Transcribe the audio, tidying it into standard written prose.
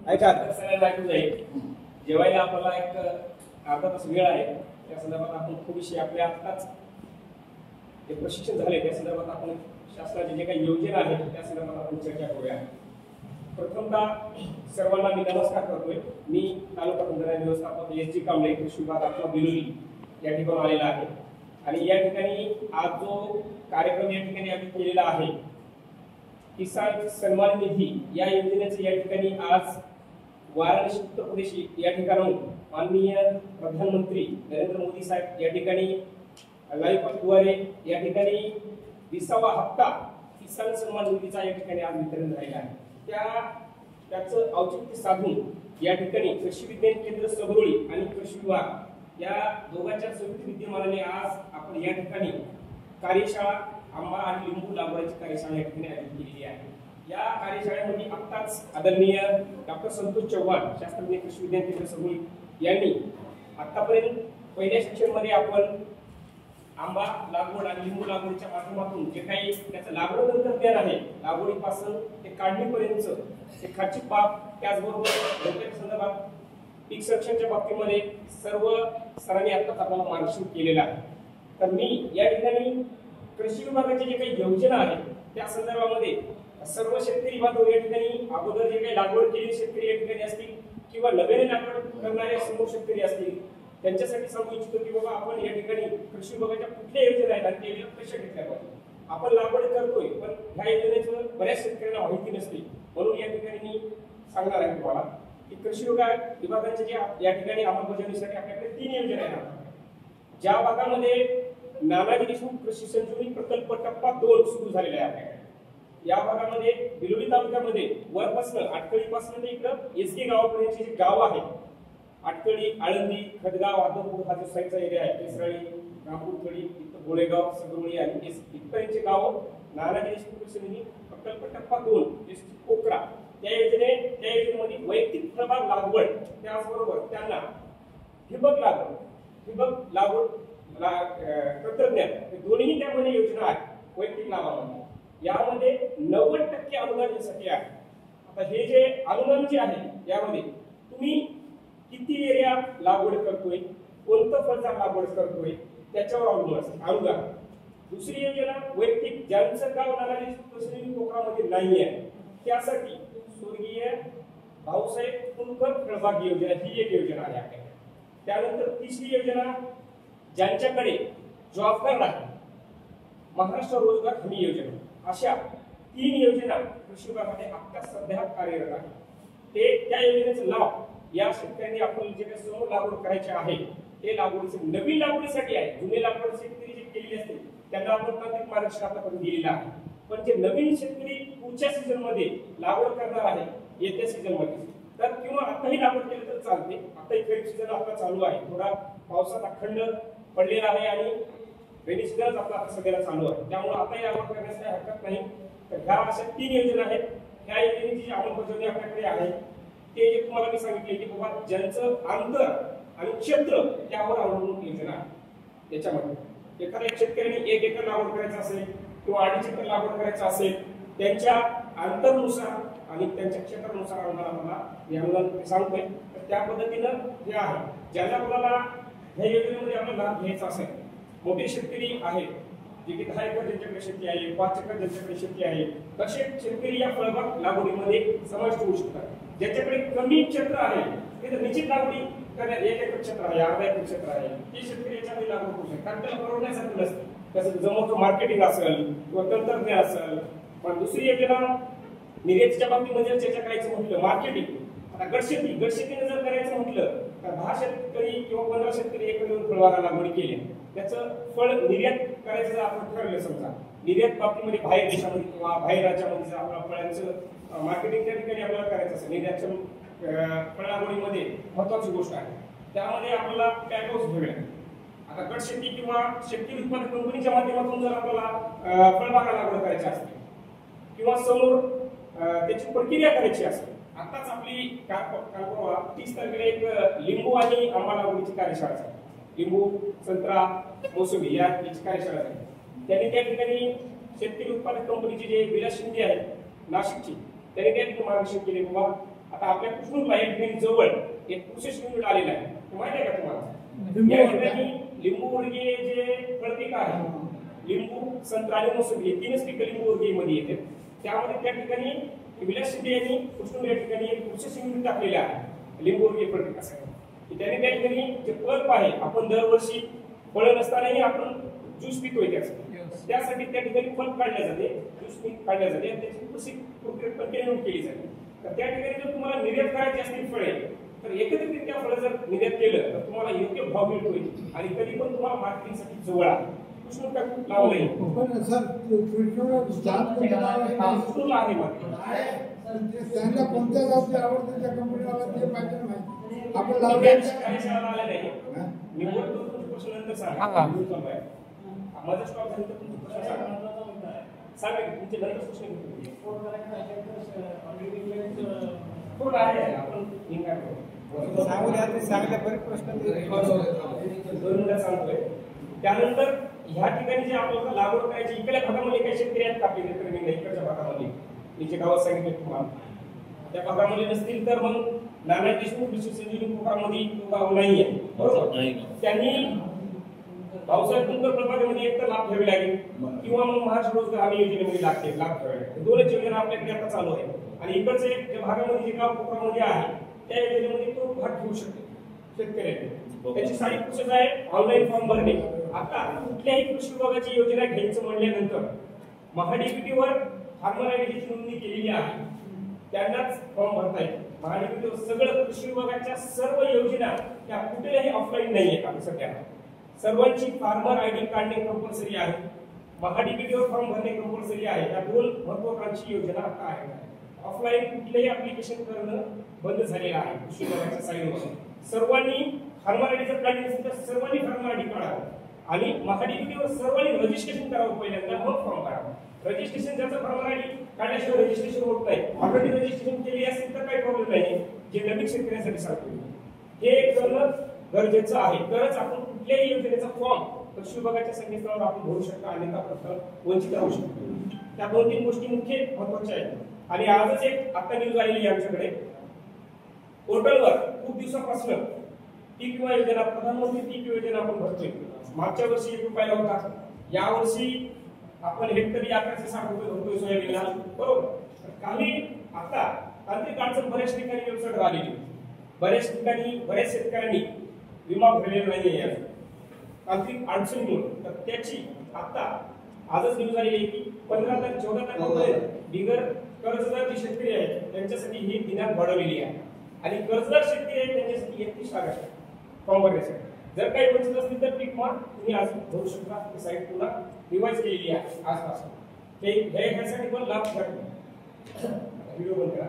ऐका सगळ्यांना ऐकून जाईल. जेवायला आपल्याला एक अर्धा तास वेळ आहे. त्या संदर्भात आपण थोडीशी आपल्या आत्ताच जे प्रशिक्षण झाले त्या संदर्भात आपण शासनाचे जे काही योजना आहेत त्या संदर्भात आपण चर्चा करूया. प्रथमतः सर्वांना मी नमस्कार करतोय. मी तालुका खंडाळा व्यवस्थापक एस.जी. कांबळे कृषी विभाग आपला बिलोली या ठिकाणी आलेला आहे आणि या ठिकाणी आज जो कार्यक्रम या ठिकाणी आम्ही केलेला आहे किसान सन्मान निधी या योजनेचे या ठिकाणी आज वाराणसी उत्तर प्रदेश या ठिकाणी माननीय प्रधानमंत्री नरेंद्र मोदी साहेब या ठिकाणी लाईव्ह द्वारे या ठिकाणी 20वा हप्ता किसान सन्मान निधीचा या ठिकाणी आज वितरण झालेला आहे. त्याचं औचित्य साधून या ठिकाणी कृषी विज्ञान केंद्र सबरोळी आणि कृषी विभाग या दोघांच्या संयुक्त विद्यमानाने आज आपण या ठिकाणी कार्यशाळा आंबा आणि लिंबू लागवडीची कार्यशाळा या ठिकाणी आयोजित केलेली आहे. या कार्यशाळेमध्ये आत्ताच आदरणीय डॉक्टर संतोष चव्हाण शास्त्रज्ञ कृषी विज्ञान केंद्र सबरोळी यांनी आतापर्यंत पहिल्या सेक्शनमध्ये आपण आंबा लागवड आणि लिंबू लागवडीच्या माध्यमातून जे काही त्याचं लागवड तंत्रज्ञान आहे लागवडीपासून ते काढणीपर्यंत ते खर्चिक बाब त्याचबरोबर रोपांच्या संदर्भात पीक संरक्षणाच्या बाबतीमध्ये सर्व सरांनी आत्ताच आपल्याला मार्गदर्शन केलेलं आहे. तर मी या ठिकाणी कृषी विभागाच्या जे काही योजना आहेत त्या संदर्भामध्ये सर्व शेतकरी बांधव या ठिकाणी अगोदर जे काही लागवड केलेले शेतकरी या ठिकाणी असतील किंवा नव्याने लागवड करणारे समोर शेतकरी असतील त्यांच्यासाठी सांगू इच्छितो की बाबा आपण या ठिकाणी कृषी विभागाच्या कुठल्या योजना आहेत आणि त्या योजना कशा घेतल्या पाहिजे. आपण लागवड करतोय पण ह्या योजनेचं बऱ्याच शेतकऱ्यांना माहिती नसते. म्हणून या ठिकाणी मी सांगणार आहे तुम्हाला की कृषी विभागाच्या या ठिकाणी अंमलबजावणीसाठी आपल्याकडे 3 योजना आहेत. ज्या भागामध्ये नानाजी देशमुख कृषी संजीवनी प्रकल्प टप्पा 2 सुरू झालेला आहे या भागामध्ये बिलोली तालुक्यामध्ये वरपासून आटकळीपासून ते इकडं एसके गावापर्यंतचे जे गाव आहे आटकळी आळंदी खदगाव आदमपूर हा जो साईडचा एरिया आहे केसराळी रामपूरथडी इथं गोळेगाव सगरोळी आणि इथपर्यंतचे गाव नानाजी देशमुख कृषी संजीवनी प्रकल्प टप्पा 2 कोकरा त्या योजनेमध्ये वैयक्तिक फळबाग लागवड त्याचबरोबर त्यांना ठिबक लागवड तंत्रज्ञान हे दोन्ही त्यामध्ये योजना आहेत. वैयक्तिक लाभामध्ये यामध्ये 90% अनुदान यासाठी आहे. आता हे जे अनुदान जे आहे यामध्ये तुम्ही किती एरिया लागवड करतोय कोणतं फळझाड लागवड करतोय त्याच्यावर अवलंबून असते अनुदान. दुसरी योजना वैयक्तिक ज्यांचं गाव नानाजी कृषी कोकरामध्ये नाही आहे त्यासाठी स्वर्गीय भाऊसाहेब फुलकर फळबाग योजना ही एक योजना आहे आपल्याकडे. त्यानंतर तिसरी योजना ज्यांच्याकडे जॉब कार्ड आहे महाराष्ट्र रोजगार हमी योजना अशा 3 योजना कृषी विभागामध्ये आता सध्या कार्यरत आहे. त्या योजनेचा लाभ या शेतकऱ्यांनी आपण जे काही समोर लागवड करायचे आहे ते लागवडीचे नवीन लागवडीसाठी आहे. जुने लागवड शेतकरी जे केलेले असतील त्यांना आपण तांत्रिक मार्गदर्शन आतापर्यंत दिलेलं आहे. पण जे नवीन शेतकरी पुढच्या सीझन मध्ये लागवड करणार आहे येत्या सीझन मध्ये तर किंवा आताही लागवड केली तर चालते. आताही खरीप सीझन आपला चालू आहे. थोडा पावसात अखंड पडलेला आहे आणि रेनी सीझनच आपला आता सगळ्याला चालू आहे. त्यामुळे आताही लागवड करण्यास काही हरकत नाही. तर ह्या अशा 3 योजना आहेत. ह्या योजनेची जी अंमलबजावणी आपल्याकडे आहे ते जे तुम्हाला मी सांगितले की बाबा ज्यांचं अंतर आणि क्षेत्र त्यावर अवलंबून योजना आहे. त्याच्यामध्ये एखाद्या शेतकऱ्यांनी 1 एकर लागवड करायचं असेल किंवा 2.5 एकर लागवड करायचं असेल त्यांच्या अंतरनुसार आणि त्यांच्या क्षेत्रानुसार आम्हाला सांगतोय. तर त्या पद्धतीनं हे आहे. ज्यांना कोणाला ह्या योजनेमध्ये आपल्याला लाभ घ्यायचा असेल मोठे शेतकरी आहेत जे की 10 एकर ज्यांच्याकडे शेती आहे 5 एकर ज्यांच्याकडे शेती आहे तसे शेतकरी या फळबाग लागवडीमध्ये समाविष्ट होऊ शकतात. ज्यांच्याकडे कमी क्षेत्र आहे ते तर निश्चित लागवडी करण्यात 1 एकर क्षेत्र आहे 1/2 एकर क्षेत्र आहे ते शेतकरी याच्यामध्ये लागवड करू शकतात. कारण त्याला परवडण्यासारखं नसतं. त्याचं जमवचं मार्केटिंग असेल किंवा तंत्रज्ञान असेल. पण दुसरी योजना निर्यातीच्या बाबतीमध्ये चर्चा करायचं म्हटलं मार्केटिंग. आता गटशेतीने जर करायचं म्हटलं तर 10 शेतकरी किंवा 15 शेतकरी एकत्र फळबागा लागवड केली त्याचं फळ निर्यात करायचं जर आपण ठरवलं समजा निर्यात बाबतीमध्ये बाहेर देशामध्ये किंवा बाहेर राज्यामध्ये जर आपल्या फळांचं मार्केटिंग त्या ठिकाणी आपल्याला करायचं असेल निर्यातच्या फळ लागवडीमध्ये महत्वाची गोष्ट आहे. त्यामध्ये आपल्याला पॅकहाऊस वेगळे आता गटशेती किंवा शेतकरी उत्पादक कंपनीच्या माध्यमातून जर आपल्याला फळबागा लागवड करायची असते किंवा समोर त्याची प्रक्रिया करायची असेल. आताच आपली काल 30 तारखेला एक लिंबू आणि आंबा लागवडीची कार्यशाळा आहे. लिंबू संत्रा मोसंबी याची कार्यशाळा आहे. त्यांनी त्या ठिकाणी शेतकरी उत्पादक कंपनीचे जे विलास शिंदे आहेत नाशिकची त्यांनी त्या ठिकाणी मार्गदर्शन केले बाबा आता आपल्या कृष्णूरला या ठिकाणी जवळ एक प्रोसेस युनिट आलेलं आहे, ते माहिती आहे का तुम्हाला? या ठिकाणी लिंबूवर्गीय जे फळपीक आहे, लिंबू, संत्रा आणि मोसंबी हे तीनच पिकं लिंबूवर्गीयमध्ये येतात. त्यामध्ये त्या ठिकाणी विलास शिंदे यांनी कृष्णूर या ठिकाणी एक प्रोसेस युनिट टाकलेलं आहे लिंबूवर्गीय फळपिकासाठी. त्याने त्या ठिकाणी जे पल्प आहे, आपण दरवर्षी फळं नसतानाही आपण ज्यूस पितोय त्यासाठी त्या ठिकाणी पल्प काढल्या जाते, ज्यूस काढल्या जाते आणि त्याची प्रक्रिया केली जाते. तर त्या ठिकाणी जर तुम्हाला निर्यात करायची असतील फळे तर एकत्रितरित्या फळं जर निर्यात केलं तर तुम्हाला योग्य भाव मिळतोय आणि कधी पण तुम्हाला मार्केटिंगसाठी जवळ आहे. कृष्णूर लावलंय पण सर कृष्णूरला आहे मार्केट. त्यांना कोणत्या गावची आवडते त्या कंपनीला ते पाहिजे माहिती आपण कार्यशाळा आल्या नाही. मी बोलतो तुमचे प्रश्न नंतर सांगा. माझा स्टॉप झाला तर तुमचे प्रश्न सांगा तुमचे नंतर प्रश्न घेतो. थोडं आहे आपण सांगल्या बरेच प्रश्न दोन मिनिटात सांगतोय. त्यानंतर ह्या ठिकाणी जे आपल्याला लागवड करायची इकडल्या भागामध्ये काही शेतकरी आहेत का आपल्या इकडे नाही, इकडच्या भागामध्ये मी जे गावात सांगितले तुम्हाला त्या भागामध्ये नसतील तर मग नाना देशमुख कृषी संजीवनी प्रोग्राममध्ये गाव नाहीये, बरोबर? त्यांनी पावसाळ्यात तुमच्या प्रभागामध्ये एक तर लाभ घ्यावे लागेल किंवा मग महाराष्ट्र रोजगार हमी योजनेमध्ये लाभ घ्यावे लागेल. दोनच योजना आपल्याकडे आता चालू आहे आणि इकडचे जे भागामध्ये जे गाव प्रोग्राममध्ये आहे त्या योजनेमध्ये तो भाग घेऊ शकतो शेतकऱ्यांनी. त्याची सारी प्रोसेस आहे ऑनलाईन फॉर्म भरणे. आता कुठल्याही कृषी विभागाची योजना घ्यायचं म्हणल्यानंतर महाडीबीटीवर फार्मर आयडीची नोंदणी केलेली आहे त्यांनाच फॉर्म भरता येईल. महाडीबीटीवर सगळं कृषी विभागाच्या सर्व योजना त्या कुठेही ऑफलाईन नाही आहेत. सध्या सर्वांची फार्मर आयडी काढणे कंपल्सरी आहे, महाडीबीटीवर फॉर्म भरणे कंपल्सरी आहे. या दोन महत्त्वाकांक्षी योजना आता आहेत. ऑफलाईन कुठलेही ऍप्लिकेशन करणं बंद झालेलं आहे कृषी विभागाच्या साईडवर. सर्वांनी फार्मर आयडी जर काढली असेल तर सर्वांनी फार्मर आयडी काढावं आणि महाडीबीटीवर सर्वांनी रजिस्ट्रेशन करावं पहिल्यांदा, मग फॉर्म भरावा. रजिस्ट्रेशन ज्याचं फार्मर आयडी काढल्याशिवाय रजिस्ट्रेशन होत नाही. ऑलरेडी रजिस्ट्रेशन केली असेल तर काही प्रॉब्लेम नाही, जे नवीन शेतकऱ्यांसाठी सांगतो हे करणं गरजेचं आहे. तरच आपण कुठल्याही योजनेचा फॉर्म कृषी विभागाच्या संकेतस्थळावर आपण भरू शकतो, अन्यथा प्रथम वंचित राहू शकतो. त्या दोन तीन गोष्टी मुख्य महत्वाच्या आहेत. आणि आजच एक आता न्यूज आलेली आहे आमच्याकडे पोर्टलवर खूप दिवसापासून पीक विमा योजना, प्रधानमंत्री पीक योजना आपण भरतोय. मागच्या वर्षी 1 रुपयाला होता, या वर्षी आपण हेक्टरी 1160 रुपये भरतोय सोयाबीनला, बरोबर? काही आता तांत्रिक अडचण बऱ्याच ठिकाणी वेबसाईट आलेली, बऱ्याच ठिकाणी बऱ्याच शेतकऱ्यांनी विमा भरलेला नाहीये तांत्रिक अडचणीमुळे. तर त्याची आता आजच न्यूज आलेली आहे की 15 ते 14 तारखेपर्यंत बिगर कर्जदार जे शेतकरी आहेत त्यांच्यासाठी ही दिनांक वाढवलेली आहे आणि कर्जदार शेतकरी आहेत त्यांच्यासाठी 31 ऑगस्ट फॉर्म भरण्यासाठी. जर काही वंचित असतील तर पीक विमा तुम्ही आज भरू शकता. ही साईट पुन्हा रिवाइज केलेली आहे आजपासून. हे ह्यासाठी पण लाभ घ्या. व्हिडिओ बंद करा.